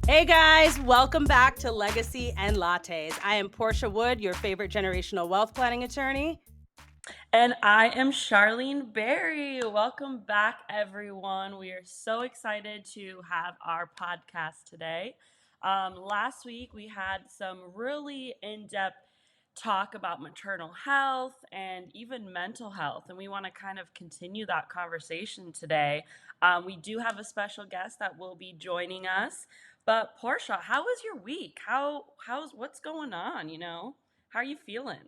Hey guys, welcome back to Legacy and Lattes. I am Portia Wood, your favorite generational wealth planning attorney. And I am Charlene Berry. Welcome back, everyone. We are so excited to have our podcast today. Last week, we had some really in depth talk about maternal health and even mental health, and we want to kind of continue that conversation today. We do have a special guest that will be joining us. But Portia, how was your week? How's what's going on? How are you feeling?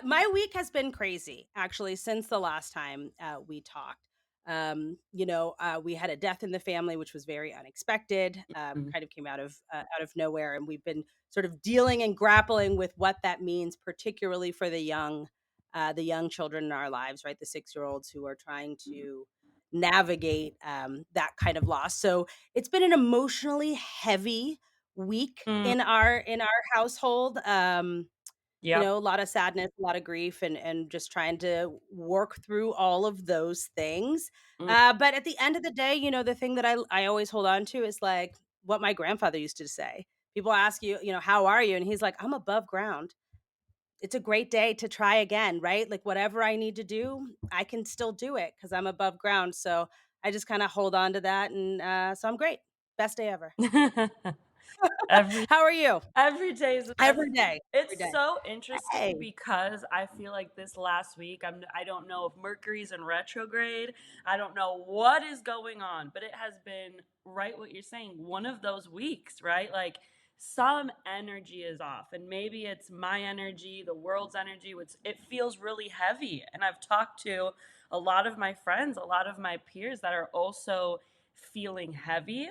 My week has been crazy, actually, since the last time we talked. We had a death in the family, which was very unexpected. Kind of came out of nowhere, and we've been sort of dealing and grappling with what that means, particularly for the young children in our lives, right? The 6-year-olds who are trying to navigate that kind of loss. So it's been an emotionally heavy week Mm, in our household. yep. A lot of sadness, a lot of grief, and just trying to work through all of those things. Mm. But at the end of the day, the thing that I always hold on to is like what my grandfather used to say. People ask you, how are you? And he's like, I'm above ground. It's a great day to try again, right? Like whatever I need to do, I can still do it because I'm above ground. So I just kind of hold on to that, and so I'm great. Best day ever. Every How are you? every day is the best. Every day. Every It's day. so interesting Hey. because I feel like this last week, I don't know if Mercury's in retrograde. I don't know what is going on, but it has been right what you're saying, one of those weeks, right? Like some energy is off, and maybe it's my energy, the world's energy, which it feels really heavy. And I've talked to a lot of my friends, a lot of my peers that are also feeling heavy.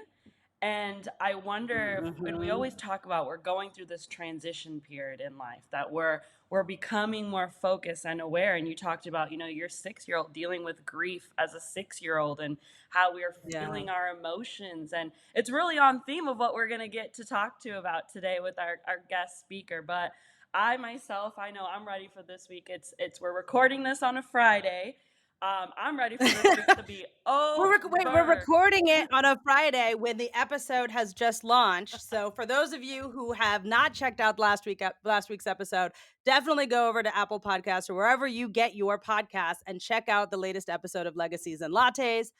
And I wonder if, and we Mhm. always talk about we're going through this transition period in life that we're becoming more focused and aware. And you talked about, your 6-year-old dealing with grief as a 6-year-old and how we are Yeah. feeling our emotions. And it's really on theme of what we're gonna get to talk to about today with our guest speaker. But I myself, I know I'm ready for this week. It's we're recording this on a Friday. I'm ready for this week to be We're over. recording it on a Friday when the episode has just launched. So for those of you who have not checked out last week's episode, definitely go over to Apple Podcasts or wherever you get your podcasts and check out the latest episode of Legacies and Lattes,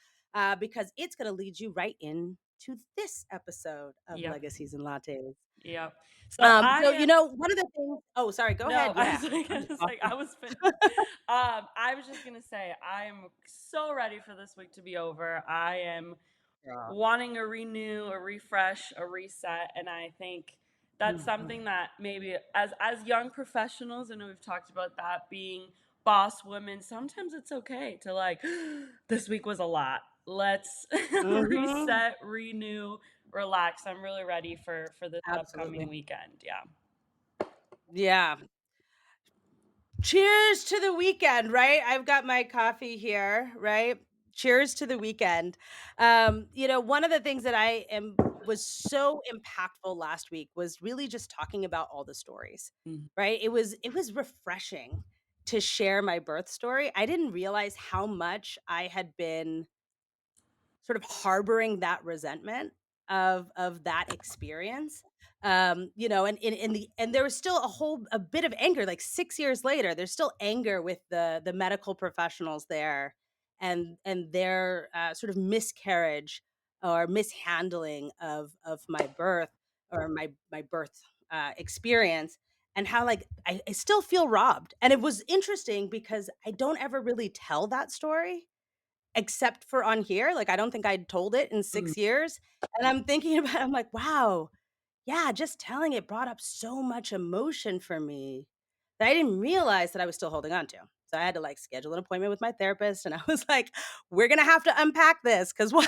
because it's going to lead you right into this episode of Yep. Legacies and Lattes. Yep. So So one of the things. Oh, sorry. Go no, ahead. I Yeah, was like, I'm just I talking. was finished. I was just gonna say I'm so ready for this week to be over. I am Yeah. wanting a renew, a refresh, a reset, and I think that's Mhm. something that maybe as young professionals, and we've talked about that being boss women, sometimes it's okay to like this week was a lot. Let's Mhm. reset, renew, relax. I'm really ready for this upcoming Absolutely. weekend. Yeah. Yeah. Cheers to the weekend, right? I've got my coffee here, right? Cheers to the weekend. One of the things that I am was so impactful last week was really just talking about all the stories, Mhm. right? It was refreshing to share my birth story. I didn't realize how much I had been sort of harboring that resentment of that experience. And there was still a bit of anger, like 6 years later, there's still anger with the medical professionals there, and their sort of miscarriage or mishandling of my birth, or my birth experience, and how like I still feel robbed. And it was interesting because I don't ever really tell that story except for on here. Like, I don't think I'd told it in Mhm. 6 years, and I'm thinking about it, I'm like, "Wow, yeah, just telling it brought up so much emotion for me that I didn't realize that I was still holding on to." So I had to, like, schedule an appointment with my therapist, and I was like, "We're gonna have to unpack this because why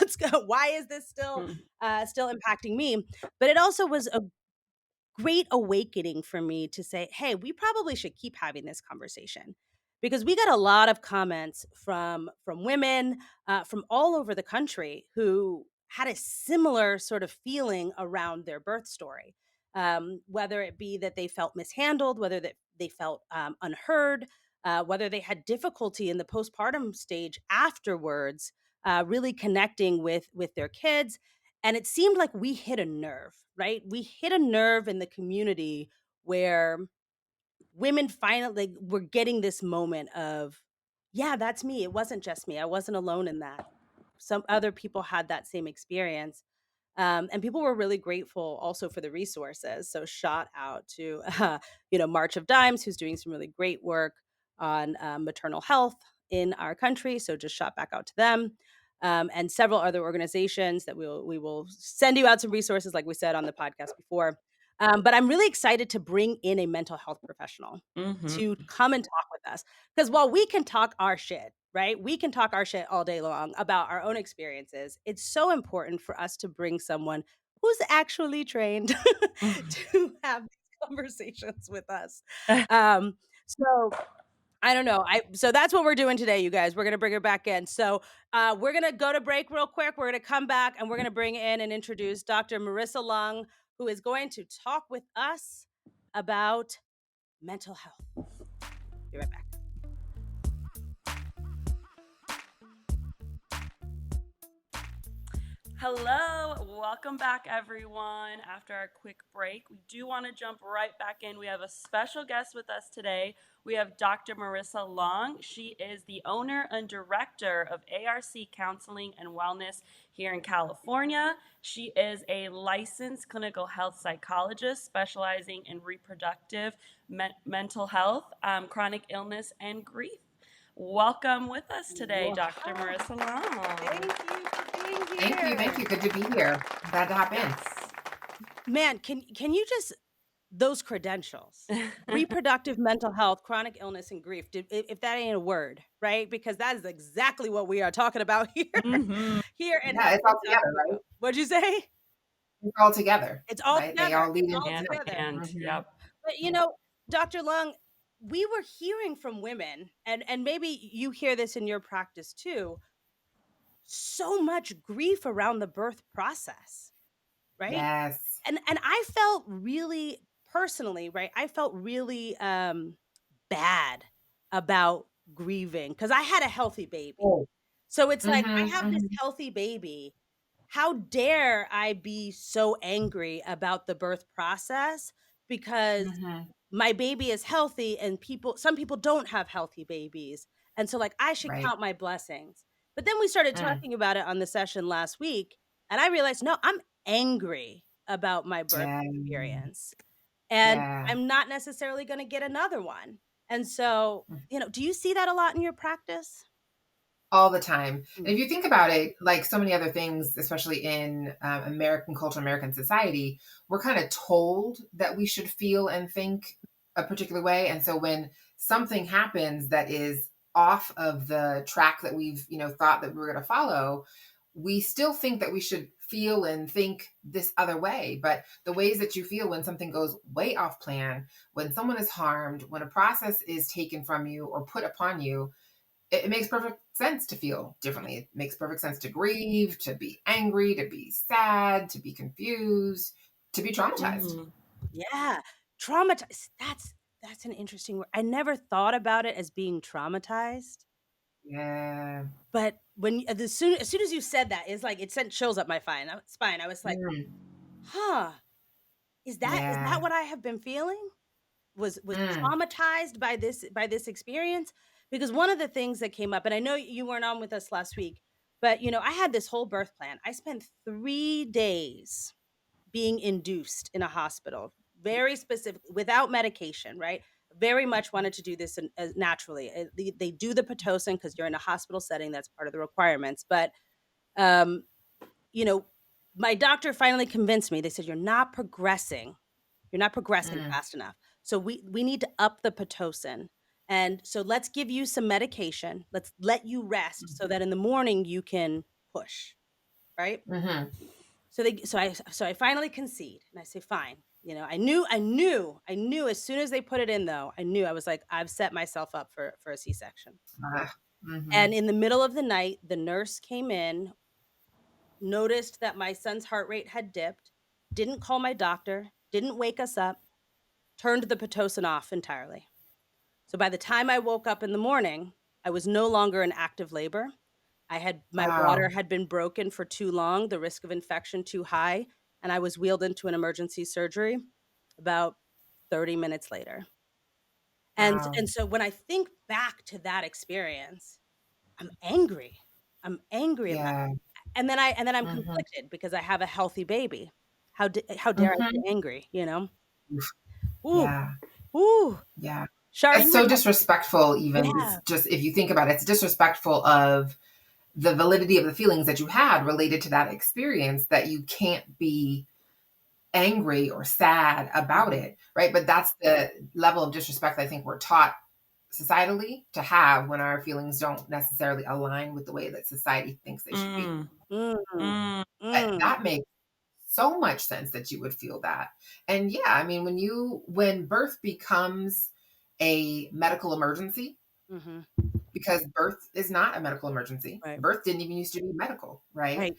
is this Mhm. still impacting me?" But it also was a great awakening for me to say, "Hey, we probably should keep having this conversation." Because we got a lot of comments from women, from all over the country, who had a similar sort of feeling around their birth story. Whether it be that they felt mishandled, whether that they felt unheard, whether they had difficulty in the postpartum stage afterwards, really connecting with their kids. And it seemed like we hit a nerve, right? We hit a nerve in the community where women finally were getting this moment of, yeah, that's me. It wasn't just me. I wasn't alone in that. Some other people had that same experience. And people were really grateful also for the resources. So shout out to March of Dimes, who's doing some really great work on maternal health in our country. So just shout back out to them. And several other organizations that we will send you out some resources, like we said on the podcast before. But I'm really excited to bring in a mental health professional Mhm. to come and talk with us. Because while we can talk our shit, right? We can talk our shit all day long about our own experiences. It's so important for us to bring someone who's actually trained to have these conversations with us. So I don't know. So that's what we're doing today, you guys. We're gonna bring her back in. So we're gonna go to break real quick. We're gonna come back and we're gonna bring in and introduce Dr. Marissa Long, who is going to talk with us about mental health. Be right back. Hello, welcome back, everyone. After our quick break, we do want to jump right back in. We have a special guest with us today. We have Dr. Marissa Long. She is the owner and director of ARC Counseling and Wellness here in California. She is a licensed clinical health psychologist specializing in reproductive mental health, chronic illness, and grief. Welcome with us today, Wow. Dr. Marissa Long. Thank you for being Thank you. Thank here. you. Good to be here. Glad to hop in. Yes. Man, can you just those credentials? Reproductive mental health, chronic illness, and grief. If that ain't a word, right? Because that is exactly what we are talking about here, Mm-hmm. here, and Yeah, have it's been all together, talking right? about. What'd you say? It's all together, It's all right? They together. all lead It's into all And each other. together. and Hmm. yep. But Dr. Lung, we were hearing from women, and maybe you hear this in your practice too. So much grief around the birth process, right? Yes. And I felt really personally, right? I felt really bad about grieving because I had a healthy baby. Oh. So it's like I Hmm. have this Hmm. healthy baby. How dare I be so angry about the birth process because Hmm. my baby is healthy and some people don't have healthy babies. And so like I should Right. count my blessings. But then we started Mm. talking about it on the session last week and I realized no, I'm angry about my birth Yeah. experience. And Yeah. I'm not necessarily going to get another one. And so, do you see that a lot in your practice? All the time. Mm. And if you think about it, like so many other things, especially in American culture, American society, we're kind of told that we should feel and think a particular way. And so when something happens that is off of the track that we've, thought that we were going to follow, we still think that we should feel and think this other way. But the ways that you feel when something goes way off plan, when someone is harmed, when a process is taken from you or put upon you, it makes perfect sense to feel differently. It makes perfect sense to grieve, to be angry, to be sad, to be confused, to be traumatized. Mm-hmm. Yeah. Traumatized. That's an interesting word. I never thought about it as being traumatized. Yeah. But as soon as you said that, it's like it sent chills up my spine. I was like, Mm. "Huh, is that Yeah. what I have been feeling? Was Mm. traumatized by this experience?" Because one of the things that came up, and I know you weren't on with us last week, but I had this whole birth plan. I spent 3 days being induced in a hospital, very specific, without medication, right? Very much wanted to do this naturally. They do the pitocin because you're in a hospital setting. That's part of the requirements. But um, you know, my doctor finally convinced me. They said, "You're not progressing. You're not progressing Mm. fast enough. So we need to up the pitocin. And so let's give you some medication. Let's let you rest so that in the morning you can push." Right? Mm-hmm. So I finally concede and I say, "Fine." I knew as soon as they put it in though, I knew I was like, I've set myself up for a C-section. Mm-hmm. And in the middle of the night, the nurse came in, noticed that my son's heart rate had dipped, didn't call my doctor, didn't wake us up, turned the pitocin off entirely. So by the time I woke up in the morning, I was no longer in active labor. My water Wow. had been broken for too long, the risk of infection too high, and I was wheeled into an emergency surgery about 30 minutes later. And Wow. so when I think back to that experience, I'm angry. I'm angry about Yeah. and then I'm Mhm. conflicted because I have a healthy baby. How dare I Mhm. be angry, you know? Oof. Ooh, Yeah. ooh. Yeah. Shar, you It's were so talking. disrespectful even, it's Yeah. just if you think about it, it's disrespectful of the validity of the feelings that you had related to that experience that you can't be angry or sad about Mhm. it, right? But that's the level of disrespect I think we're taught societally to have when our feelings don't necessarily align with the way that society thinks they should be. Mm, Mm. mm, But Mm. that makes so much sense that you would feel that. And yeah, I mean, when birth becomes a medical emergency, Mhm. because birth is not a medical emergency. Right. Birth didn't even used to be medical, right? Right.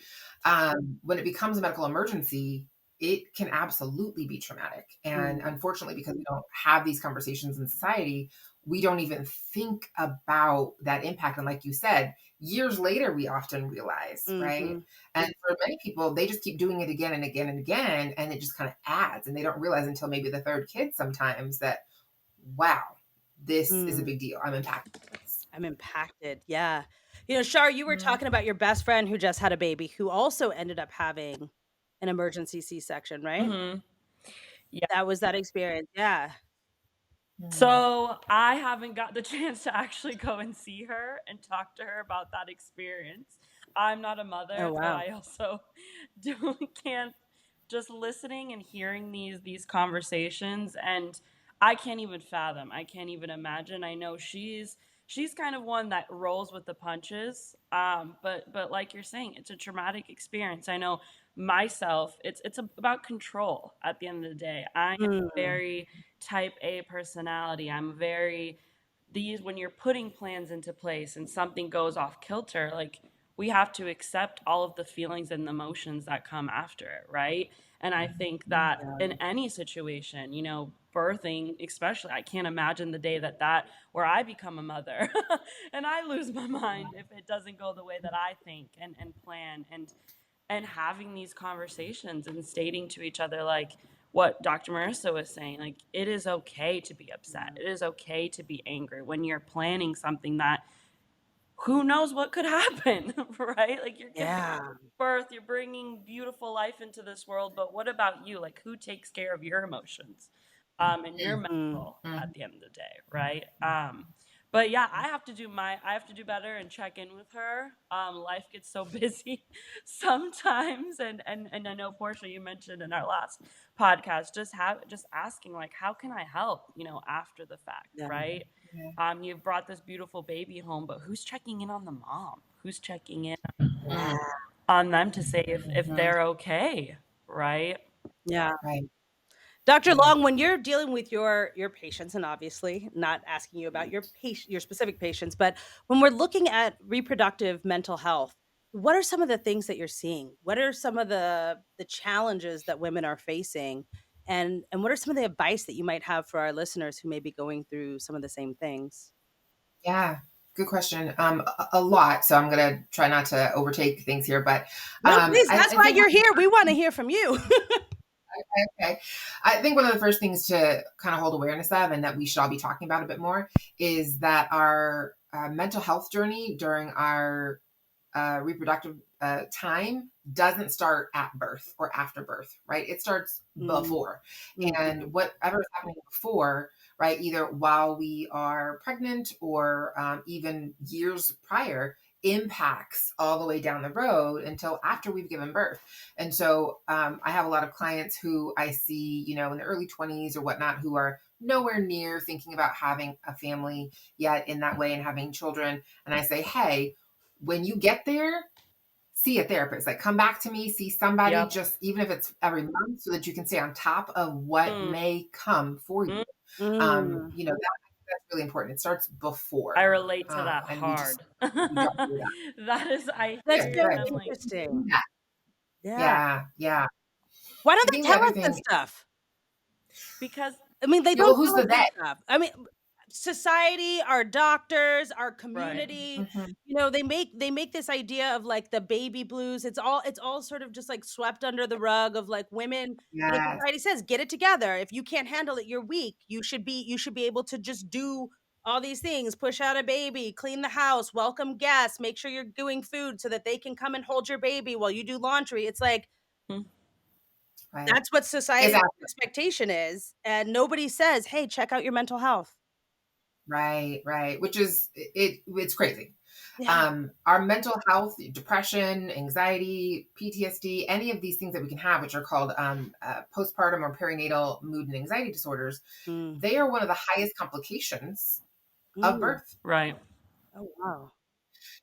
When it becomes a medical emergency, it can absolutely be traumatic. And Mm. unfortunately, because we don't have these conversations in society, we don't even think about that impact. And like you said, years later, we often realize, right? Mhm. And for many people, they just keep doing it again and again and again. And it just kind of adds. And they don't realize until maybe the third kid sometimes that, wow, this is a Mm. big deal. I'm impacted by this. I'm impacted, yeah. Shar, you were Mhm. talking about your best friend who just had a baby who also ended up having an emergency C-section, right? mhm. That was that experience, yeah. Mhm. So, I haven't got the chance to actually go and see her and talk to her about that experience. I'm not a Oh, mother, but wow. I also do can't just listening and hearing these conversations, and I can't even fathom. I can't even imagine. I know she's kind of one that rolls with the punches. But like you're saying, it's a traumatic experience. I know myself, it's about control at the end of the day. I am Mm. very type A personality. I'm very these when you're putting plans into place and something goes off kilter, like we have to accept all of the feelings and emotions that come after it, right? And I think that in Yeah. any situation, birthing, especially, I can't imagine the day that where I become a mother and I lose my mind if it doesn't go the way that I think and plan and having these conversations and stating to each other like what Dr. Marissa was saying, like it is okay to be upset. It is okay to be angry when you're planning something that who knows what could happen, right? Like you're giving Yeah. birth, you're bringing beautiful life into this world, but what about you? Like who takes care of your emotions and your Mm. mental at Mhm. the end of the day, right? But yeah, I have to do better and check in with her. Life gets so busy sometimes, and I know Portia, you mentioned in our last podcast, just asking like, how can I help? After the fact, Yeah. right? Yeah. You've brought this beautiful baby home, but who's checking in on the mom? Who's checking in Yeah. on them to say if Mhm. they're okay, right? Yeah. Right. Dr. Yeah. Long, when you're dealing with your patients, and obviously not asking you about your specific patients, but when we're looking at reproductive mental health, what are some of the things that you're seeing? What are some of the challenges that women are facing? And what are some of the advice that you might have for our listeners who may be going through some of the same things? Yeah. Good question. A lot. So I'm gonna try not to overtake things here, but No, please, that's I why think you're here. We want to hear from you. okay. I think one of the first things to kind of hold awareness of, and that we should all be talking about a bit more, is that our mental health journey during our reproductive time doesn't start at birth or after birth, right? It starts Mm, before. And mhm, whatever is happening before, right, either while we are pregnant or even years prior, impacts all the way down the road until after we've given birth. And so I have a lot of clients who I see, in the early 20s or whatnot, who are nowhere near thinking about having a family yet in that way and having children. And I say, hey, when you get there, see a therapist. Like, come back to me, see somebody, Yep. just even if it's every month, so that you can stay on top of what Mm, may come for you. mm. mm. That's really important. It starts I before, relate to that and hard. we don't do that. That is, I That's hear Good, you, very and good. I'm like, interesting. Do that. Yeah. Yeah, yeah. Why don't I they think the tell other us this thing, stuff? because I mean, they yeah. Well, don't who's tell us the this vet? stuff. I mean, society, our doctors, our Right. community, Mhm. they make this idea of like the baby blues. It's all sort of just like swept under the rug of like women. Yes. Society says get it together. If you can't handle it, you're weak. You should be able to just do all these things, push out a baby, clean the house, welcome guests, make sure you're doing food so that they can come and hold your baby while you do laundry. It's like Mm. Right. that's what society's Exactly. expectation is, and nobody says, "Hey, check out your mental health." Right, right. Which is it's crazy. Yeah. Our mental health, depression, anxiety, PTSD, any of these things that we can have, which are called postpartum or perinatal mood and anxiety disorders, Mm. they are one of the highest complications of Mm. birth. Right. Oh, wow.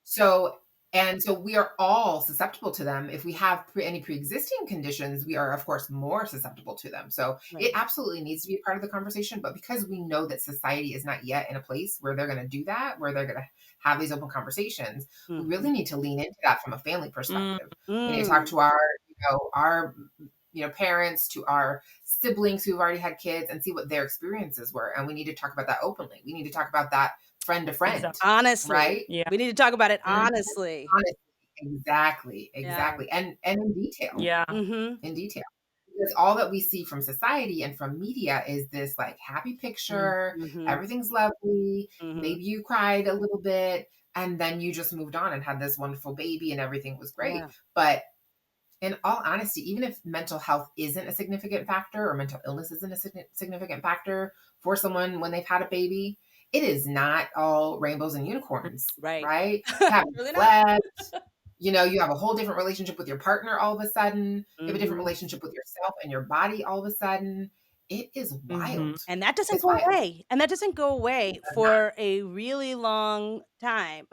So, and so we are all susceptible to them. If we have any pre-existing conditions, we are of course more susceptible to them. So Right. it absolutely needs to be a part of the conversation. But because we know that society is not yet in a place where they're going to do that, where they're going to have these open conversations, we Mhm. really need to lean into that from a family Mm. perspective. We need to talk Mm. to our parents, to our siblings who've already had kids, and see what their experiences were. And we need to talk about that openly. We need to talk about that friend to friend, Exactly. Honestly. right? Yeah. We need to talk about it Mhm. honestly. Honestly, exactly, Yeah. exactly, and Yeah. Mhm. in detail, because all that we see from society and from media is this like happy Mm. picture, Mhm. everything's lovely, Mhm. maybe you cried a little bit, and then you just moved on and had this wonderful baby and everything was great. Yeah. But in all honesty, even if mental health isn't a significant factor or mental illness isn't a significant factor for someone when they've had a baby, it is not all rainbows and unicorns, Right. right? You haven't Really not? slept, you have a whole different relationship with your partner all of a sudden. You have a different Mhm. relationship with yourself and your body all of a sudden. It is Mhm. wild. And that doesn't It's go wild. away, and that doesn't go It away does not. for a really long time.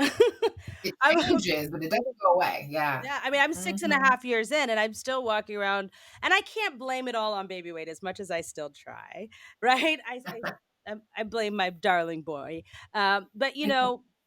It I'm changes, but it doesn't go away. Yeah. Yeah, I mean, I'm six and a Mhm. half years in, and I'm still walking around, and I can't blame it all on baby weight as much as I still try, right? I blame my darling boy, but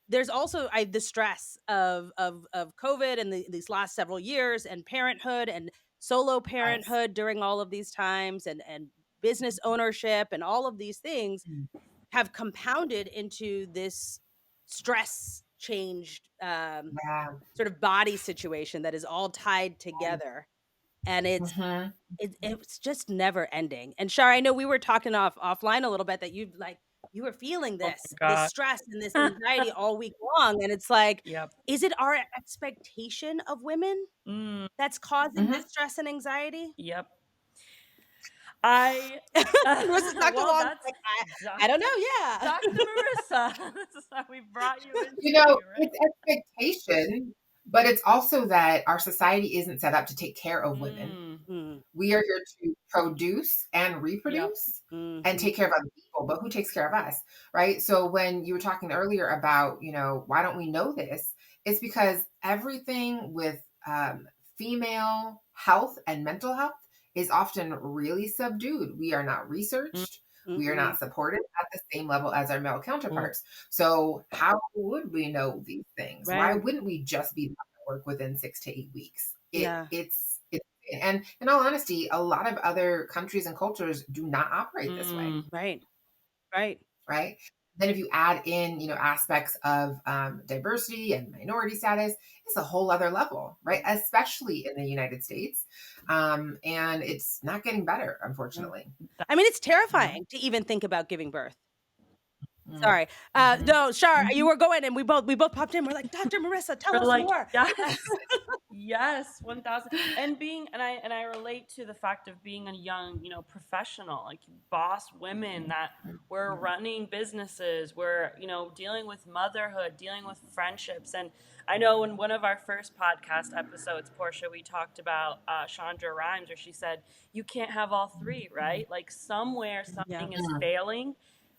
there's also the stress of COVID and these last several years, and parenthood and solo Yes. parenthood during all of these times, and business ownership, and all of these things Mm. have compounded into this stress changed Yeah. sort of body situation that is all tied together, and Mhm. it's just never ending. And Shar, I know we were talking offline a little bit that you were feeling Oh this my this god. stress and this anxiety all week long, and it's like, Yep. is it our expectation of women Mm. that's causing Mhm. this stress and anxiety? Yep. I Marissa's talked well, along, that's like, I don't Dr. know, yeah. Dr. Marissa. This is how we brought you in today, It's expectation, but it's also that our society isn't set up to take care of right? women. Mm. Mm, We are here to produce and Yep. reproduce and mhm, take care of other people, but who takes care of us, right? So when you were talking earlier about, why don't we know this? It's because everything with female health and mental health is often really subdued. We are not Mm. researched. We are mm-mm, not supported at the same level as our male Mm. counterparts. So how would we know these things? Why right, wouldn't we just be back at work within 6 to 8 weeks? yeah, And in all honesty, a lot of other countries and cultures do not operate this way, Mm. right, right, right? Then if you add in, aspects of diversity and minority status, it's a whole other level, right? Especially in the United States, and it's not getting better, yeah. unfortunately. I mean, it's Mhm. terrifying to even think about giving birth. Mm. Sorry. Mhm. No, Shar, you Mhm. were going, and we both popped in. We're like, "Dr. Marissa, tell We're us like, more." yes. Yes, 1000. And I relate to the fact of being a young, professional, like boss women that were Mhm. running businesses, were, dealing with motherhood, dealing with friendships. And I know in one of our first podcast episodes, Portia, we talked about Chandra Rhimes, where she said, you can't have all three, Mhm. right? Like somewhere Yeah. something is Mhm. failing,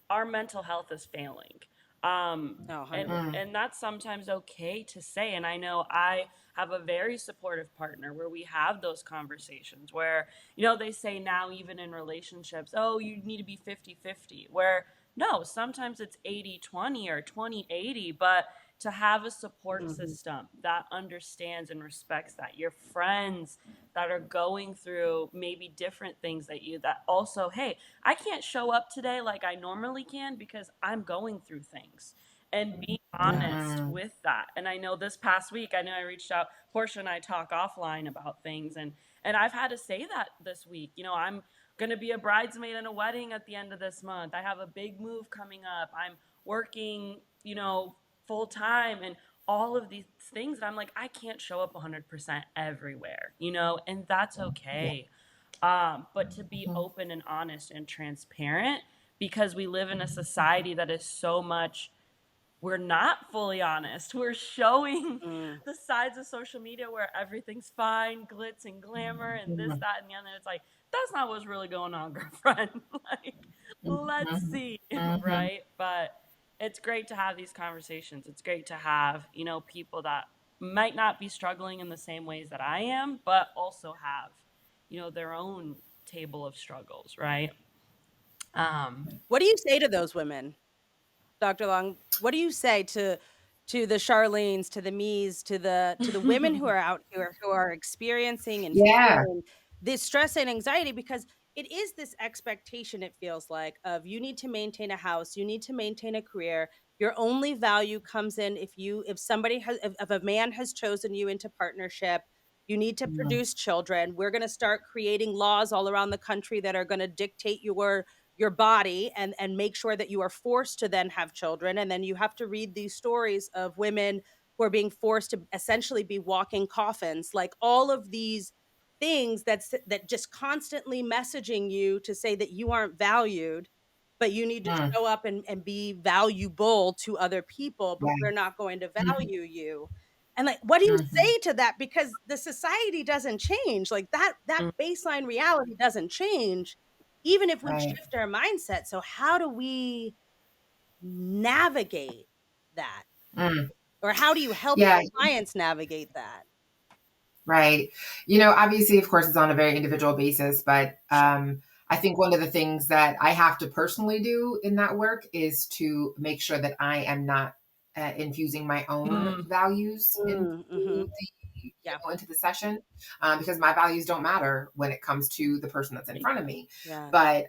our mental health is failing. Um, No, and 100%. Mm. and that's sometimes okay to say. And I know I have a very supportive partner where we have those conversations where, they say now, even in relationships, oh, you need to be 50-50, where No, sometimes it's 80-20 or 20-80, but to have a support Mhm. system that understands and respects that, your friends that are going through maybe different things that you, that also, hey, I can't show up today like I normally can because I'm going through things. And being Yeah. honest with that. And I know this past week, I know I reached out, Portia and I talk offline about things, and I've had to say that this week. You know, I'm going to be a bridesmaid in a wedding at the end of this month. I have a big move coming up. I'm working, you know, full time and all of these things. And I'm like, I can't show up 100% everywhere, you know, and that's Yeah. okay. But to be open and honest and transparent, because we live in a society that is so much, we're not fully honest. We're showing Mm. the sides of social media where everything's fine, glitz and glamour, and this, Mhm. that, and the other. It's like, that's not what's really going on, girlfriend. Like, let's Mhm. see, Mhm. right? But it's great to have these conversations. It's great to have, you know, people that might not be struggling in the same ways that I am, but also have, you know, their own table of struggles, right? Um, What do you say to those women? Dr. Long, what do you say to the Charlene's, to the me's, to the women who are out here who are experiencing and Yeah. feeling this stress and anxiety because it is this expectation it feels like of you need to maintain a house, you need to maintain a career. Your only value comes in if somebody has if a man has chosen you into partnership, you need to Mhm. produce children. We're going to start creating laws all around the country that are going to dictate your body and make sure that you are forced to then have children, and then you have to read these stories of women who are being forced to essentially be walking coffins, like all of these things that just constantly messaging you to say that you aren't valued, but you need to Mm. show up and be valuable to other people, but Yeah. we're not going to Mhm. value you. And like, what do you Mhm. say to that? Because the society doesn't change. Like that mm, baseline reality doesn't change even if we Right. shift our mindset. So how do we navigate that? Mm. Or how do you help Yeah. your clients navigate that? Right. Obviously, of course, it's on a very individual basis, but Sure. I think one of the things that I have to personally do in that work is to make sure that I am not infusing my own mm, values Mm, mhm. Yeah, into the session, because my values don't matter when it comes to the person that's in front of me. yeah. But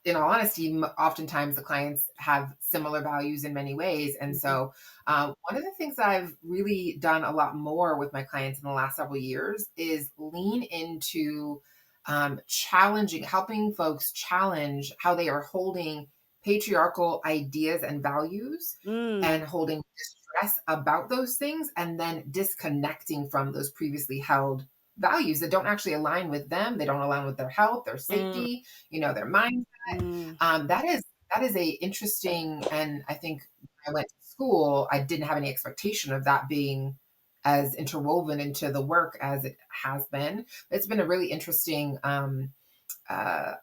in all honesty, oftentimes the clients have similar values in many ways. And Mhm, so, one of the things that I've really done a lot more with my clients in the last several years is lean into challenging, helping folks challenge how they are holding patriarchal ideas and values mm, and holding distress about those things and then disconnecting from those previously held values that don't actually align with them. They don't align with their health, their mm, safety, their mind. mm, That is a interesting, and I think when I went to school, I didn't have any expectation of that being as interwoven into the work as it has been. It's been a really interesting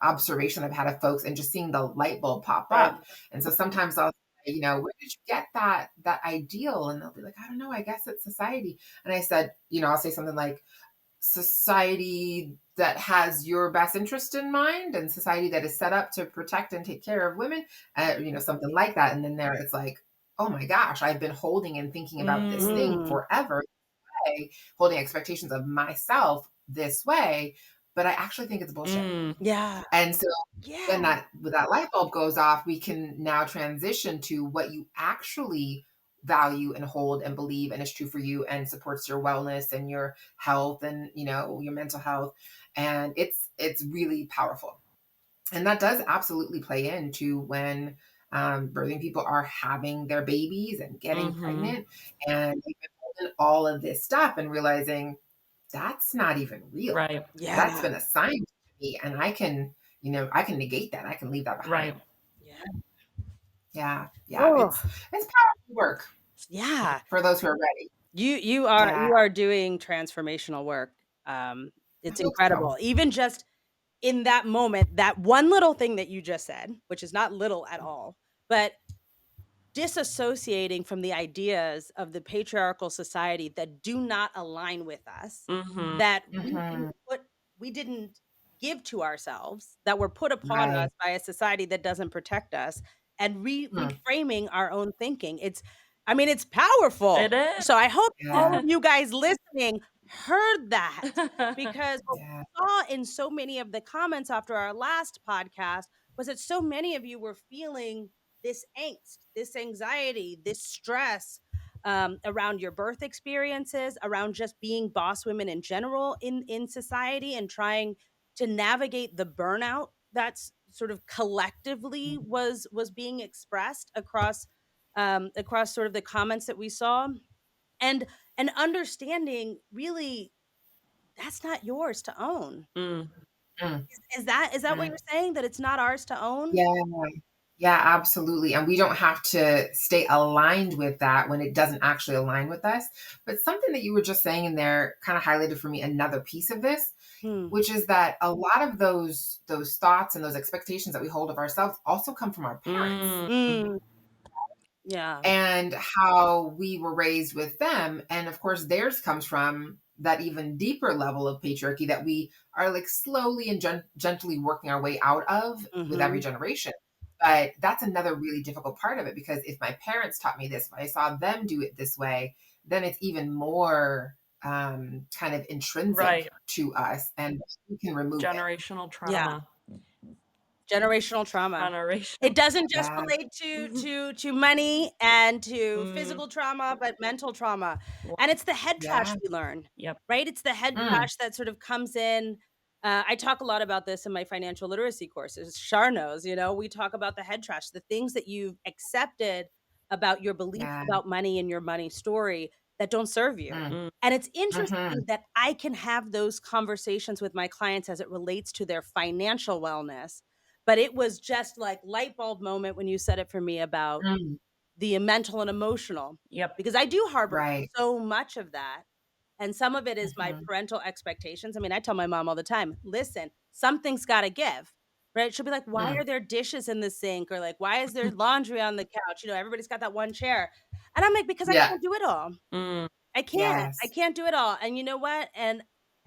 observation I've had of folks and just seeing the light bulb pop right. up. And so sometimes I'll say, where did you get that ideal? And they'll be like, I don't know, I guess it's society. And I said, I'll say something like, society that has your best interest in mind and society that is set up to protect and take care of women, something like that. And then there it's like, oh my gosh, I've been holding and thinking about this thing mm, Mm, forever, holding expectations of myself this way, but I actually think it's bullshit. mm, yeah, And so yeah, when that light bulb goes off, we can now transition to what you actually value and hold and believe and is true for you and supports your wellness and your health and your mental health. And it's really powerful. And that does absolutely play into when birthing people are having their babies and getting mhm. pregnant and they've been holding all of this stuff and realizing that's not even real. Right, That's yeah, been assigned to me, and I can negate that. I can leave that right. behind. yeah. Yeah, yeah. Oh, It's powerful work yeah. for those who are ready. You Yeah, are doing transformational work. I It's hope so. incredible. Even just in that moment, that one little thing that you just said, which is not little at all, but disassociating from the ideas of the patriarchal society that do not align with us, Mhm, that Mhm. we didn't give to ourselves that were put upon us Right. by a society that doesn't protect us and Hmm. reframing our own thinking. I mean, it's powerful. It is. So I hope all Yeah. of you guys listening heard that, because what Yeah. we saw in so many of the comments after our last podcast was that so many of you were feeling this angst, this anxiety, this stress around your birth experiences, around just being boss women in general in society, and trying to navigate the burnout that's sort of collectively was being expressed across sort of the comments that we saw, and and understanding really that's not yours to own. Mm. Mm. Is that what Mm. you're saying, that it's not ours to own? Yeah. Yeah, absolutely. And we don't have to stay aligned with that when it doesn't actually align with us. But something that you were just saying in there kind of highlighted for me another piece of this, Hmm. which is that a lot of those thoughts and those expectations that we hold of ourselves also come from our parents Mm. Mm, yeah. and how we were raised with them. And of course, theirs comes from that even deeper level of patriarchy that we are like slowly and gently working our way out of with every Mhm. generation. But that's another really difficult part of it, because if my parents taught me this, if I saw them do it this way, then it's even more kind of intrinsic Right. to us, and we can remove it. Generational Yeah. trauma. Generational trauma. Generational It doesn't just Yeah. relate to money and to Mm. physical trauma, but mental trauma. And it's the head trash Yeah. we learn, Yep. right? It's the head Mm. trash that sort of comes in. I talk a lot about this in my financial literacy courses. Shar knows, we talk about the head trash, the things that you've accepted about your beliefs Yeah. about money and your money story that don't serve you. Mm. Mm. And it's Hmm. interesting that I can have those conversations with my clients as it relates to their financial wellness, but it was just like light bulb moment when you said it for me about Mm. the mental and emotional, Yep. because I do harbor Right. so much of that. And some of it is my Hmm. parental expectations. I mean, I tell my mom all the time, listen, something's got to give, right? She'll be like, why Mm. are there dishes in the sink? Or like, why is there laundry on the couch? Everybody's got that one chair. And I'm like, because I Yeah. can't do it all. Mm. I can't. I Yes. can't do it all. And you know what? And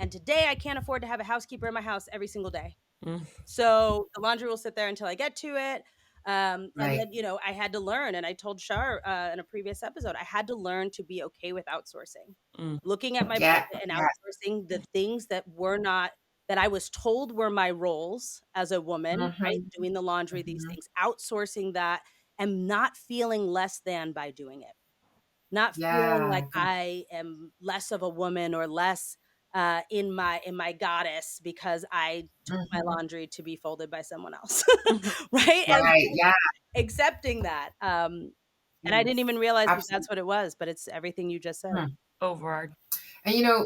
today I can't afford to have a housekeeper in my house every single day. Mm. So the laundry will sit there until I get to it. And Right. then, I had to learn, and I told Shar in a previous episode, I had to learn to be okay with outsourcing, Mm. looking at my Yeah. budget and Yeah. outsourcing the things that were not, that I was told were my roles as a woman, right? Mhm. Doing the laundry, these Mhm. things, outsourcing that, and not feeling less than by doing it, not feeling Yeah. like I am less of a woman or less in my goddess because I took my Mhm. laundry to be folded by someone else. Mhm. Right? And Right. Yeah. accepting that. And I didn't Yes. even realize that that's Absolutely. what it was, but it's everything you just said. Mm. Overarch. And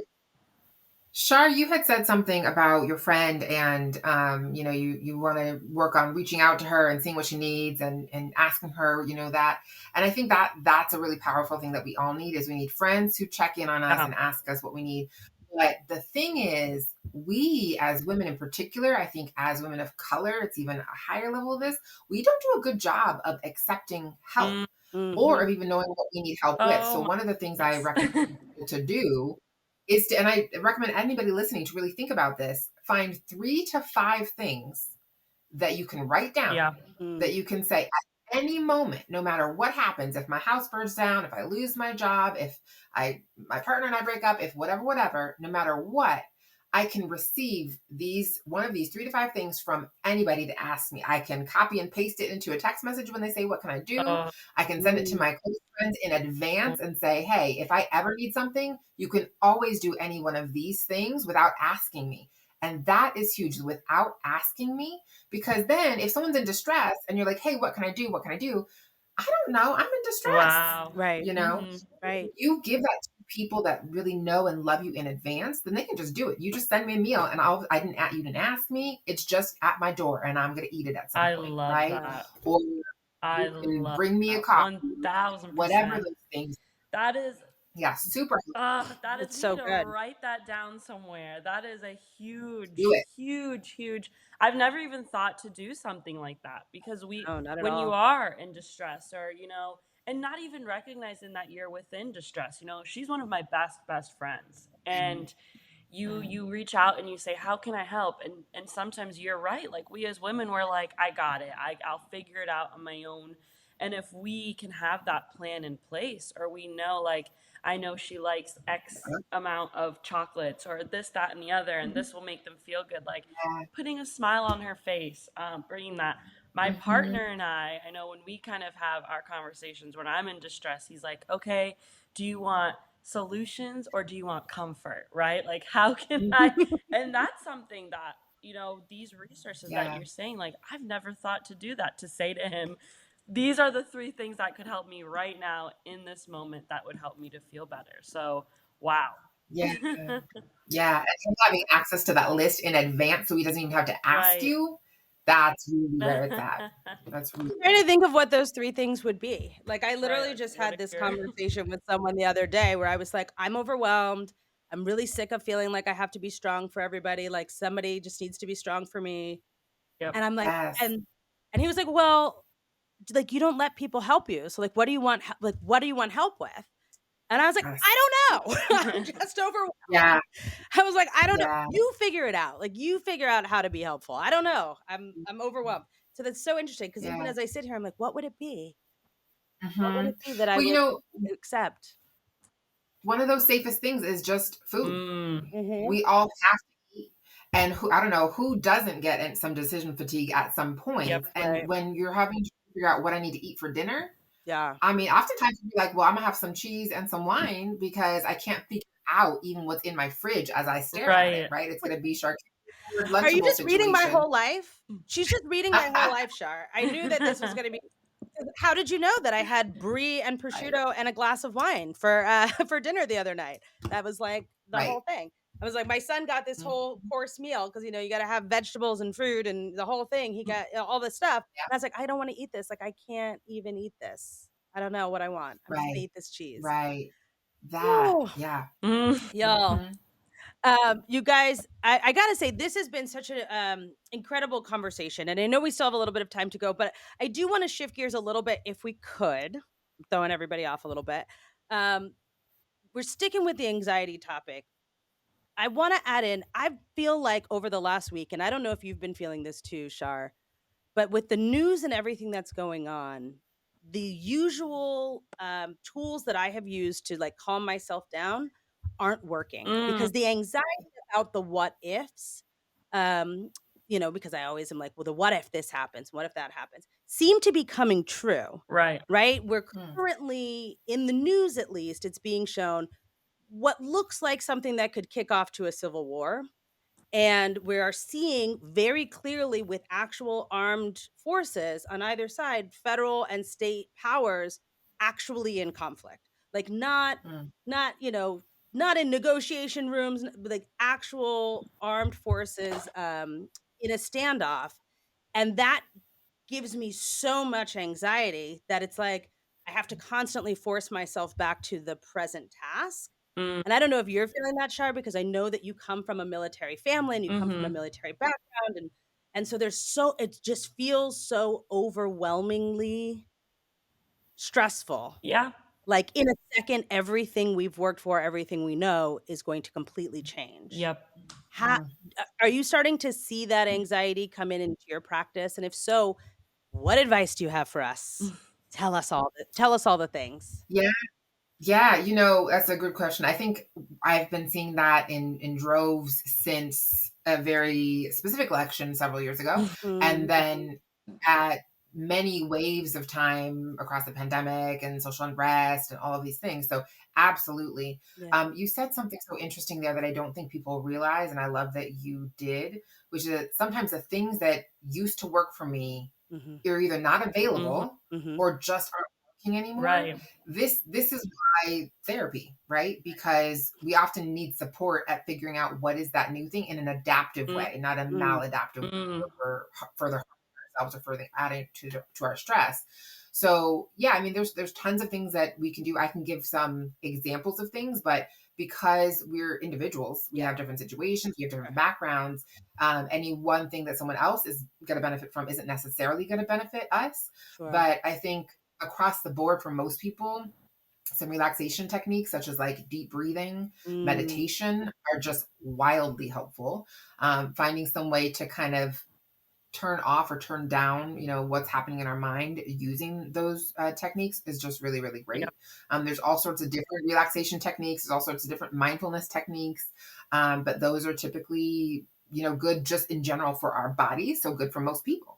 Shar, you had said something about your friend, and you want to work on reaching out to her and seeing what she needs, and asking her, that. And I think that that's a really powerful thing that we all need, is we need friends who check in on us Yeah. and ask us what we need. But the thing is, we as women in particular, I think as women of color, it's even a higher level of this, we don't do a good job of accepting help Mm. or Mhm. of even knowing what we need help with. Oh So my one of the things I goodness. recommend people to do is to, and I recommend anybody listening to really think about this, find 3 to 5 things that you can write down, Yeah. Mm. that you can say at any moment, no matter what happens, if my house burns down, if I lose my job, if my partner and I break up, if whatever, no matter what, I can receive one of these 3 to 5 things from anybody that asks me. I can copy and paste it into a text message when they say, what can I do? Oh. I can send it to Mm. my close friends in Mm. advance and say, hey, if I ever need something, you can always do any one of these things without asking me. And that is huge, without asking me, because then if someone's in distress and you're like, hey, what can I do? What can I do? I don't know. I'm in distress. Wow. Right. You know, Mhm. Right. you give that to people that really know and love you in advance, then they can just do it. You just send me a meal, and you didn't ask me. It's just at my door, and I'm going to eat it at some I point, love right? Yeah. that. Or I you can love bring me a that. coffee, whatever 1000%. those things. That is Yeah, super. that is, It's you need so to good. write that down somewhere. That is a Do huge, it. huge, huge. I've never even thought to do something like that, because No, not at when you all. are in distress, or, and not even recognizing that you're within distress, she's one of my best friends. And you reach out and you say, how can I help? And sometimes you're right, like we as women, we're like, I got it, I'll figure it out on my own. And if we can have that plan in place, or we know, like, I know she likes X amount of chocolates or this, that, and the other, and this will make them feel good, like Yeah. putting a smile on her face, bringing that. My Mm-hmm. partner and I know when we kind of have our conversations when I'm in distress, he's like, okay, do you want solutions or do you want comfort, right? Like, how can I? And that's something that, these resources that Yeah. you're saying, like, I've never thought to do that, to say to him, these are the 3 things that could help me right now in this moment that would help me to feel better. So, wow. Yeah. Yeah. And him having access to that list in advance so he doesn't even have to ask Right. you, that's really where it's at. That's really Trying to think of what those 3 things would be. Like, I Right. literally Like, just what had are this your conversation with someone the other day where I was like, "I'm overwhelmed. I'm really sick of feeling like I have to be strong for everybody, like, somebody just needs to be strong for me." Yep. And I'm like yes. and he was like, "Well, like, you don't let people help you. So, like, what do you want help with?" And I was like, Yes. "I don't know. I'm just overwhelmed." Yeah. I was like, "I don't know. Yeah. You figure it out. Like, you figure out how to be helpful. I don't know. I'm overwhelmed." So that's so interesting because even Yeah. as I sit here, I'm like, "What would it be? What would Hmm. it be that I Well, would accept?" one of those safest things is just food. Mm. Mhm. We all have to eat. And I don't know who doesn't get some decision fatigue at some Yep. point. And Right. when you're having to figure out what I need to eat for dinner, Yeah. I mean, oftentimes you'd be like, well, I'm gonna have some cheese and some wine because I can't figure out even what's in my fridge as I stare at it, Right. right? It's gonna be charcuterie Are you Lunchable just reading my situation. whole life? She's just reading my whole life, Shar. I knew that this was gonna be how did you know that I had brie and Right, prosciutto and a glass of wine for, for dinner the other night? That was, like, the right. whole thing. I was like, my son got this whole Mhm. course meal because you gotta have vegetables and fruit and the whole thing. He got, all this stuff. Yeah, And I was like, "I don't wanna eat this. Like, I can't even eat this. I don't know what I want. I'm just gonna right, eat this cheese." right. That, Ooh, yeah. Mm. y'all. Mhm. You guys, I gotta say, this has been such an incredible conversation, and I know we still have a little bit of time to go, but I do want to shift gears a little bit, if we could. I'm throwing everybody off a little bit. Um, we're sticking with the anxiety topic. I want to add in. I feel like over the last week, and I don't know if you've been feeling this too, Shar, but with the news and everything that's going on, the usual tools that I have used to like calm myself down aren't working Mm. because the anxiety about the what ifs, um, because I always am like, well, the what if this happens? What if that happens? Seem to be coming true, Right. right? We're Mm, currently in the news, at least, it's being shown what looks like something that could kick off to a civil war, and we are seeing very clearly with actual armed forces on either side, federal and state powers actually in conflict. Like mm, not, not in negotiation rooms, but like actual armed forces in a standoff. And that gives me so much anxiety that it's like I have to constantly force myself back to the present task. Mm. And I don't know if you're feeling that, Shar, because I know that you come from a military family and you come from a Mhm. military background, and so it just feels so overwhelmingly stressful. Yeah. Like in a second, everything we've worked for, everything we know is going to completely change. Yep. How, mm. are you starting to see that anxiety come in into your practice? And if so, what advice do you have for us? Tell us all the things. Yeah. Yeah, that's a good question. I think I've been seeing that in droves since a very specific election several years ago, and Mm, then at many waves of time across the pandemic and social unrest and all of these things. So absolutely. yeah. You said something so interesting there that I don't think people realize, and I love that you did, which is that sometimes the things that used to work for me Mhm. are either not Mhm. available Mhm. or just aren't working anymore. Right. This is why therapy, right? Because we often need support at figuring out what is that new thing in an adaptive Mm. way, not a Mm. maladaptive way Mm. where we're further harming ourselves or further adding to our stress. So yeah, I mean, there's tons of things that we can do. I can give some examples of things, but because we're individuals, we Yeah, have different situations, we have different sure, backgrounds. Any one thing that someone else is going to benefit from isn't necessarily going to benefit us. sure. But I think across the board for most people, Some relaxation techniques, such as like deep breathing, Mm, meditation, are just wildly helpful. Finding some way to kind of turn off or turn down, what's happening in our mind using those techniques is just really, really Yeah. great. There's all sorts of different relaxation techniques. There's all sorts of different mindfulness techniques, but those are typically, good just in general for our bodies. So good for most people.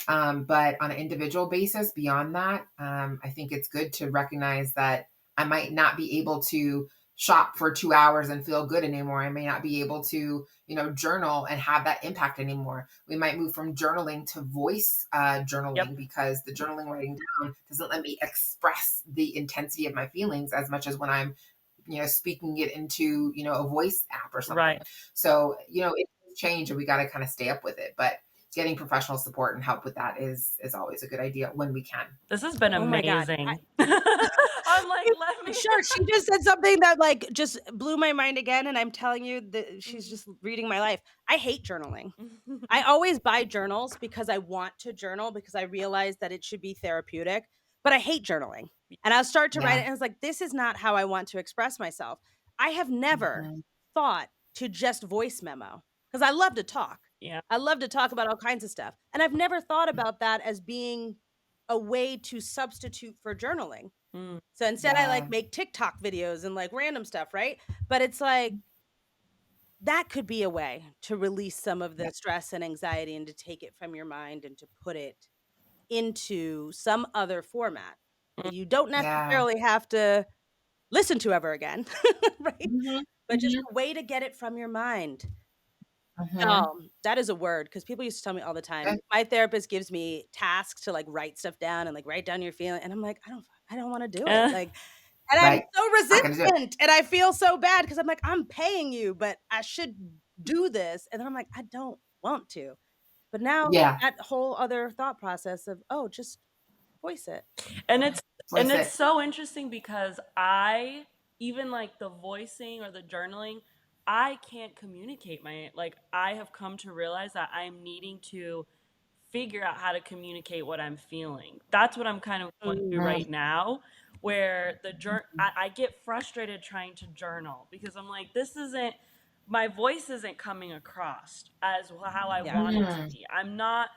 But on an individual basis, beyond that, I think it's good to recognize that I might not be able to shop for 2 hours and feel good anymore. I may not be able to, journal and have that impact anymore. We might move from journaling to voice Yep. journaling, because the journaling writing down doesn't let me express the intensity of my feelings as much as when I'm, speaking it into, a voice app or Right. something. So, it's change and we got to kind of stay up with it. But getting professional support and help with that is always a good idea when we can. This has been oh my god. amazing. I'm like, let me. Sure, she just said something that, like, just blew my mind again, and I'm telling you that she's Mhm. just reading my life. I hate journaling. I always buy journals because I want to journal because I realize that it should be therapeutic, but I hate journaling. And I'll start to write it Yeah. and it's like, this is not how I want to express myself. I have never Mhm. thought to just voice memo because I love to talk. Yeah. I love to talk about all kinds of stuff. And I've never thought about that as being a way to substitute for journaling. Mm. So instead I like Yeah. make TikTok videos and like random stuff, right? But it's like that could be a way to release some of Yeah. the stress and anxiety and to take it from your mind and to put it into some other format Mm. that you don't Yeah. necessarily have to listen to ever again, right? Mhm. But just Mhm. a way to get it from your mind. Mhm. That is a word because people used to tell me all the time. Yeah. My therapist gives me tasks to like write stuff down and like write down your feeling, and I'm like, I don't want to do it. Eh. Like, and I'm Right. so Not gonna do it. resistant, and I feel so bad because I'm like, I'm paying you, but I should do this, and then I'm like, I don't want to. But now Yeah. that whole other thought process of, oh, just voice it. And it's and Voice it's it. so interesting because I even like the voicing or the journaling, I can't communicate my like I have come to realize that I'm needing to figure out how to communicate what I'm feeling. That's what I'm kind of going through Mm, Mm. right now, where Mhm. I get frustrated trying to journal because I'm like, this isn't my voice isn't coming across as how I yeah. want it to Mm. be. I'm not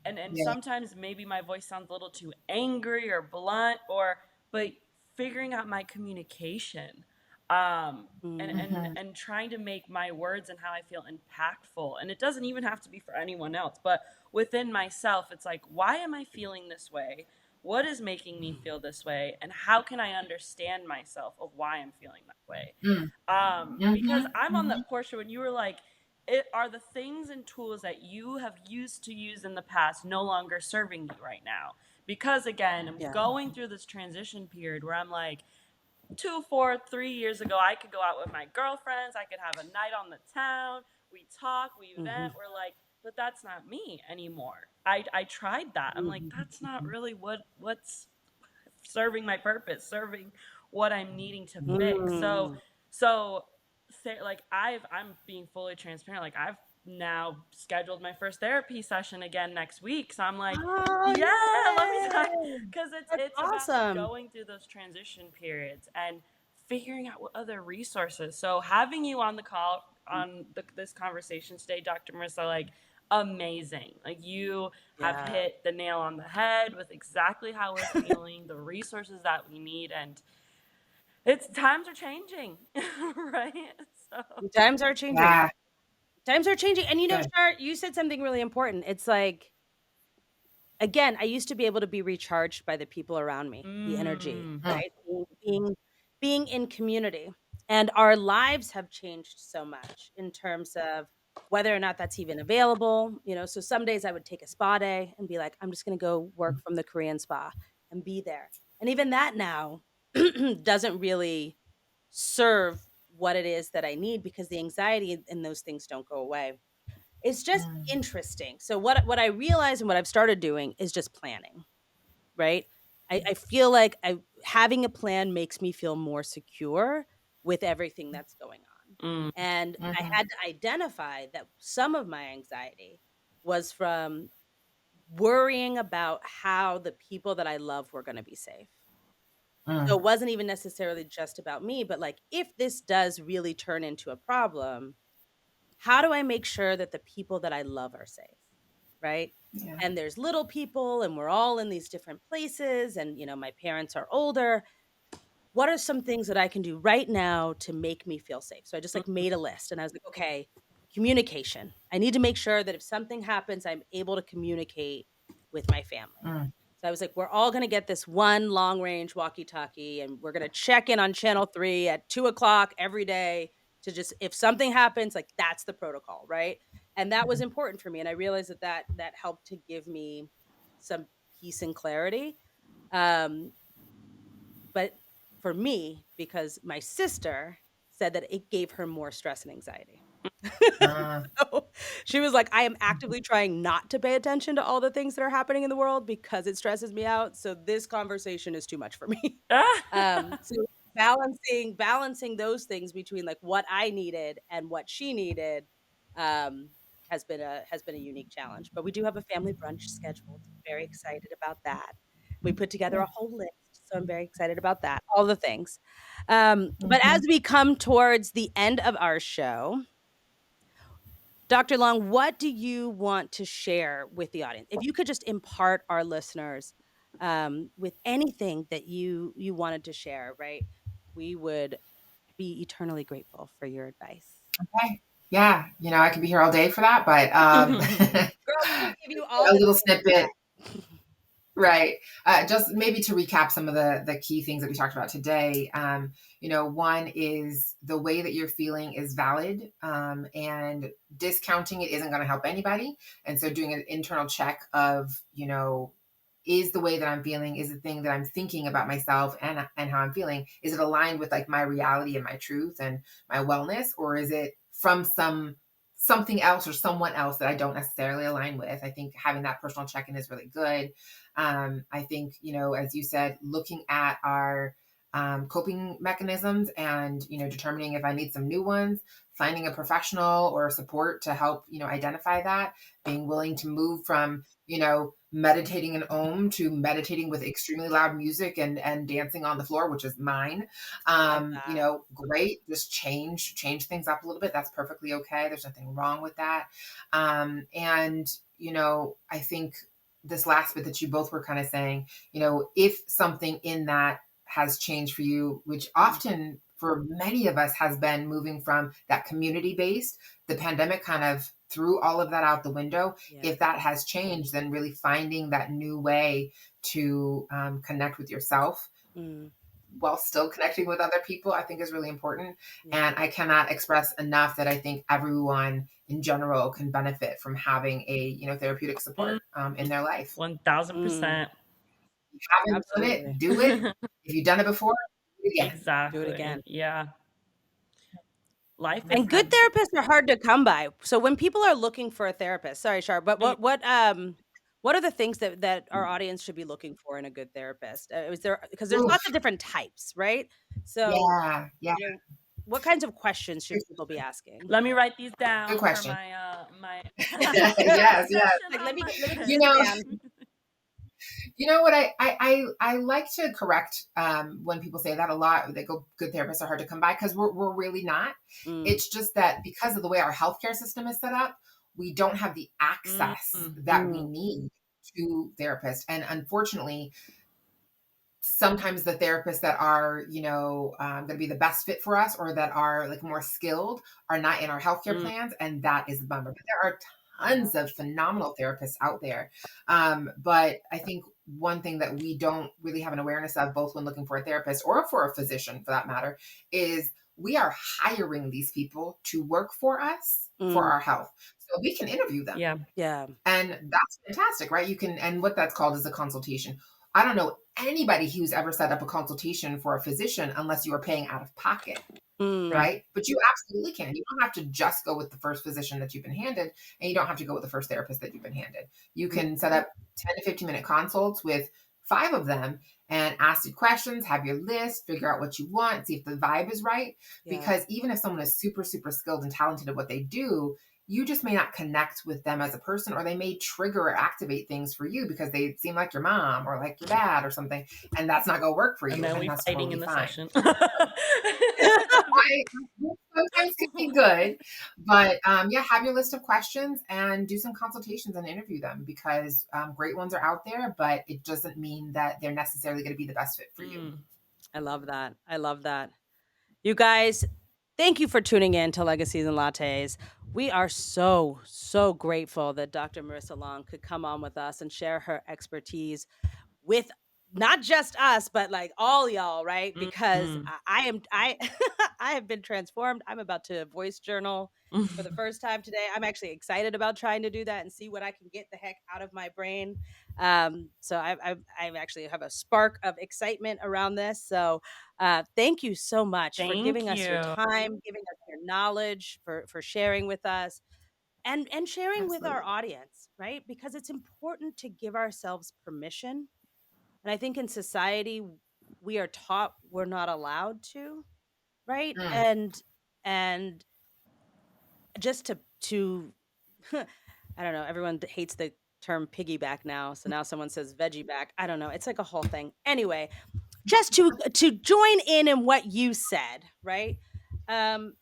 and Yeah. sometimes maybe my voice sounds a little too angry or blunt or but figuring out my communication Mm, and trying to make my words and how I feel impactful. And it doesn't even have to be for anyone else, but within myself, it's like, why am I feeling this way? What is making me feel this way? And how can I understand myself of why I'm feeling that way? Mm. Because Mhm. I'm on Mhm. that Portia when you were like, it are the things and tools that you have used to use in the past no longer serving you right now. Because again, I'm yeah. going through this transition period where I'm like, 2, 4, 3 years ago, I could go out with my girlfriends. I could have a night on the town. We talk, we Mhm, vent. We're like, but that's not me anymore. I tried that. I'm like, mhm, that's not really what's serving my purpose, serving what I'm needing to fix. So mm. so like I'm being fully transparent. Like I've now scheduled my first therapy session again next week. So I'm like, Oh, yeah, let me talk yay! because That's it's about awesome. going through those transition periods and figuring out what other resources. So having you on the call on this conversation today, Dr. Marissa, like amazing. Like you have Yeah. hit the nail on the head with exactly how we're feeling, the resources that we need, and it's times are changing, right? So, Times are changing. Yeah. Times are changing, and, Good. Shar, you said something really important. It's like, again, I used to be able to be recharged by the people around me, the energy, mm, Mm. right? Being in community, and our lives have changed so much in terms of whether or not that's even available, so some days I would take a spa day and be like, "I'm just gonna go work from the Korean spa," and be there, and even that now doesn't really serve what it is that I need because the anxiety and those things don't go away. It's just Mm. interesting. So what I realized and what I've started doing is just planning, right? I feel like having a plan makes me feel more secure with everything that's going on. mm, And I Mhm. had to identify that some of my anxiety was from worrying about how the people that I love were going to be safe. So Mm. it wasn't even necessarily just about me, but like, if this does really turn into a problem, how do I make sure that the people that I love are safe? Right. Yeah. And there's little people, and we're all in these different places. And, my parents are older. What are some things that I can do right now to make me feel safe? So I just like made a list and I was like, okay, communication. I need to make sure that if something happens, I'm able to communicate with my family. Mm. So I was like, we're all going to get this one long range walkie talkie and we're going to check in on channel 3 at 2 o'clock every day to just, if something happens, like that's the protocol. Right. And that was important for me. And I realized that helped to give me some peace and clarity. Um, but for me, because my sister said that it gave her more stress and anxiety. Uh, So, she was like, "I am actively trying not to pay attention to all the things that are happening in the world because it stresses me out, so this conversation is too much for me." So balancing those things between, like, what I needed and what she needed, um, has been a unique challenge, but we do have a family brunch scheduled. Very excited about that. We put together a whole list, so I'm very excited about that, all the things. But as mhm. we come towards the end of our show, Dr. Long, what do you want to share with the audience? If you could just impart our listeners with anything that you wanted to share, right? We would be eternally grateful for your advice. Okay. Yeah, I could be here all day for that, but Girl, we will give you all a the little day for snippet. that. Right. Just maybe to recap some of the key things that we talked about today. One is the way that you're feeling is valid, and discounting it isn't going to help anybody. And so doing an internal check of, is the way that I'm feeling, is the thing that I'm thinking about myself and how I'm feeling, is it aligned with like my reality and my truth and my wellness, or is it from something else or someone else that I don't necessarily align with? I think having that personal check-in is really good. I think, as you said, looking at our coping mechanisms and, determining if I need some new ones, finding a professional or support to help, identify that, being willing to move from, meditating in Om to meditating with extremely loud music and dancing on the floor, which is mine. Love that. Great. Just change things up a little bit. That's perfectly okay. There's nothing wrong with that. And, I think this last bit that you both were kind of saying, if something in that has changed for you, which often for many of us has been moving from that community based, the pandemic kind of threw all of that out the window. Yeah. If that has changed, then really finding that new way to connect with yourself Mm, while still connecting with other people, I think is really important. yeah. And I cannot express enough that I think everyone in general can benefit from having a, therapeutic Mm, support in their life. 1000%. If you haven't done it, Absolutely. do it. If you've done it before, do it again. Do it Exactly. again. Yeah. Life is And good therapists are hard to come by. So when people are looking for a therapist, sorry, Shar, but Mm, what are the things that our audience should be looking for in a good therapist? Is there, because there's lots Oof. of different types, right? So, Yeah. Yeah. what kinds of questions should people be asking? let me write these Good down for question. my Yes. Yes. session Like on let me You sit know, down. what I like to correct when people say that a lot. They go, good therapists are hard to come by, because we're really not. Mm, It's just that because of the way our healthcare system is set up, we don't have the Mm, access mm, that we need to therapists. And unfortunately, sometimes the therapists that are, going to be the best fit for us or that are like more skilled are not in our healthcare mm, plans. And that is a bummer. But there are yeah. tons of phenomenal therapists out there. But I think one thing that we don't really have an awareness of, both when looking for a therapist or for a physician for that matter, is we are hiring these people to work for us for Mm, our health. So we can interview them. yeah. yeah. And that's fantastic, right? You can, and what that's called is a consultation. I don't know anybody who's ever set up a consultation for a physician unless you are paying out of pocket, Mm, Right. right? But you absolutely can. You don't have to just go with the first physician that you've been handed, and you don't have to go with the first therapist that you've been handed. You mm, can set up 10 to 15-minute consults with 5 of them and ask you questions, have your list, figure out what you want, see if the vibe is right. yeah. Because even if someone is super, super skilled and talented at what they do, you just may not connect with them as a person, or they may trigger or activate things for you because they seem like your mom or like your dad or something, and that's not going to work for And you, then and we that's fighting totally in the fine. session. I sometimes can be good, but yeah, have your list of questions and do some consultations and interview them, because great ones are out there, but it doesn't mean that they're necessarily going to be the best fit for you. I love that. I love that. You guys, thank you for tuning in to Legacies and Lattes. We are so, so grateful that Dr. Marissa Long could come on with us and share her expertise with not just us, but like all y'all, right? Because Mhm. I I have been transformed. I'm about to voice journal for the first time today. I'm actually excited about trying to do that and see what I can get the heck out of my brain. So I actually have a spark of excitement around this. So thank you so much for Thank giving us your you. time, giving us your knowledge, for sharing with us and sharing with our Absolutely. audience, right? Because it's important to give ourselves permission, and I think in society, we are taught we're not allowed to, right? Mm. And just to I don't know, everyone hates the term piggyback now. So now someone says veggie back. I don't know. It's like a whole thing. Anyway, just to join in what you said, right? Um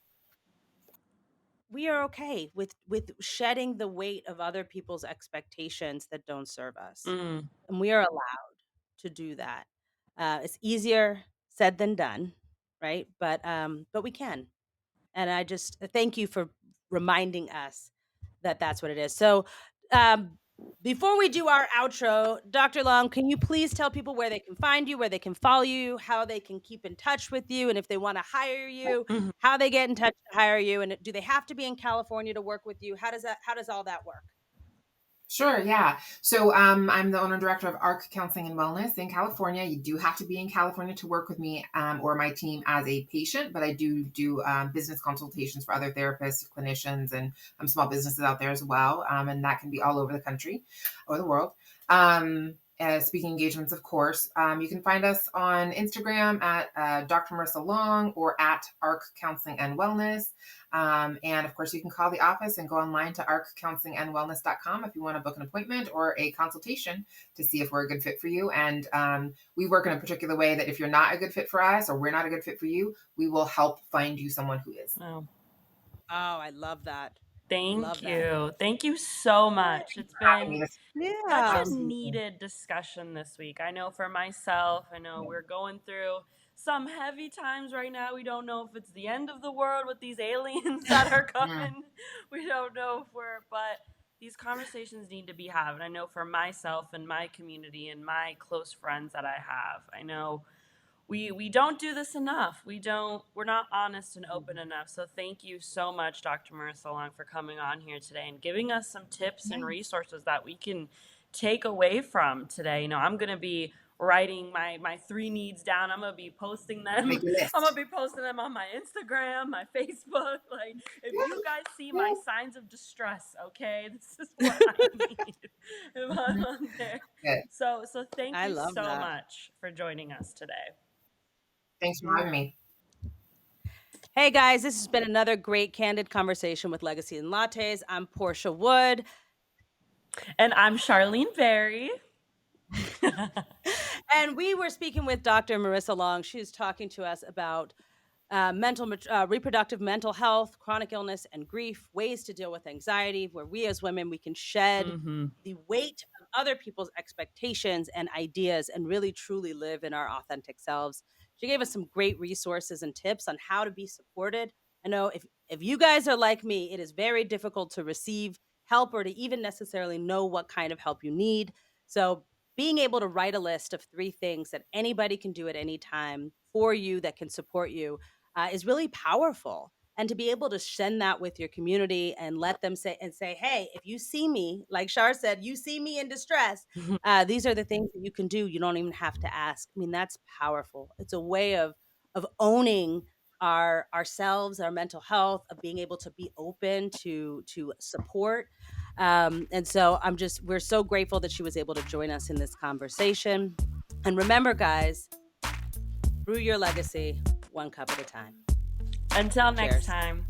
we are okay with shedding the weight of other people's expectations that don't serve us. Mm. And we are allowed to do that. It's easier said than done, right? But we can. And I just thank you for reminding us that that's what it is. So, um, before we do our outro, Dr. Long, can you please tell people where they can find you, where they can follow you, how they can keep in touch with you, and if they want to hire you, Mhm. how they get in touch to hire you, and do they have to be in California to work with you? How does all that work? Sure, yeah. So I'm the owner and director of ARC Counseling and Wellness in California. You do have to be in California to work with me or my team as a patient, but I do business consultations for other therapists, clinicians, and small businesses out there as well. And that can be all over the country or the world. Speaking engagements, of course. You can find us on Instagram at Dr. Marissa Long or at ARC Counseling and Wellness. And of course, you can call the office and go online to arccounselingandwellness.com if you want to book an appointment or a consultation to see if we're a good fit for you. And we work in a particular way that if you're not a good fit for us or we're not a good fit for you, we will help find you someone who is. Oh, Oh, I love that. thank Love that. you. Thank you so much. It's Having been me this such Yeah. a absolutely. needed discussion this week. I know for myself, I know we're going through some heavy times right now. We don't know if it's the end of the world with these aliens that are Mm. coming. We don't know if but these conversations need to be had. And I know for myself and my community and my close friends that I have, I know we don't do this enough. We're not honest and open enough. So thank you so much, Dr. Marissa Long, for coming on here today and giving us some tips and resources that we can take away from today. I'm gonna be writing my three needs down. I'm gonna be posting them. Make your I'm gonna list. be posting them on my Instagram, my Facebook. Like, if you guys see my signs of distress, okay, this is what I need if I'm on there. Good. So thank I you love so that. much for joining us today. Thanks for having me. Hey guys, this has been another great candid conversation with Legacy and Lattes. I'm Portia Wood. And I'm Charlene Berry. And we were speaking with Dr. Marissa Long. She was talking to us about reproductive mental health, chronic illness, and grief, ways to deal with anxiety, where we as women, we can shed Mm-hmm. the weight of other people's expectations and ideas and really truly live in our authentic selves. She gave us some great resources and tips on how to be supported. I know if you guys are like me, it is very difficult to receive help or to even necessarily know what kind of help you need. So being able to write a list of 3 things that anybody can do at any time for you that can support you is really powerful. And to be able to send that with your community and let them say, hey, if you see me, like Shar said, you see me in distress, these are the things that you can do. You don't even have to ask. I mean, that's powerful. It's a way of owning ourselves, our mental health, of being able to be open to support. And so we're so grateful that she was able to join us in this conversation. And remember, guys, brew your legacy one cup at a time. Until next Cheers. time.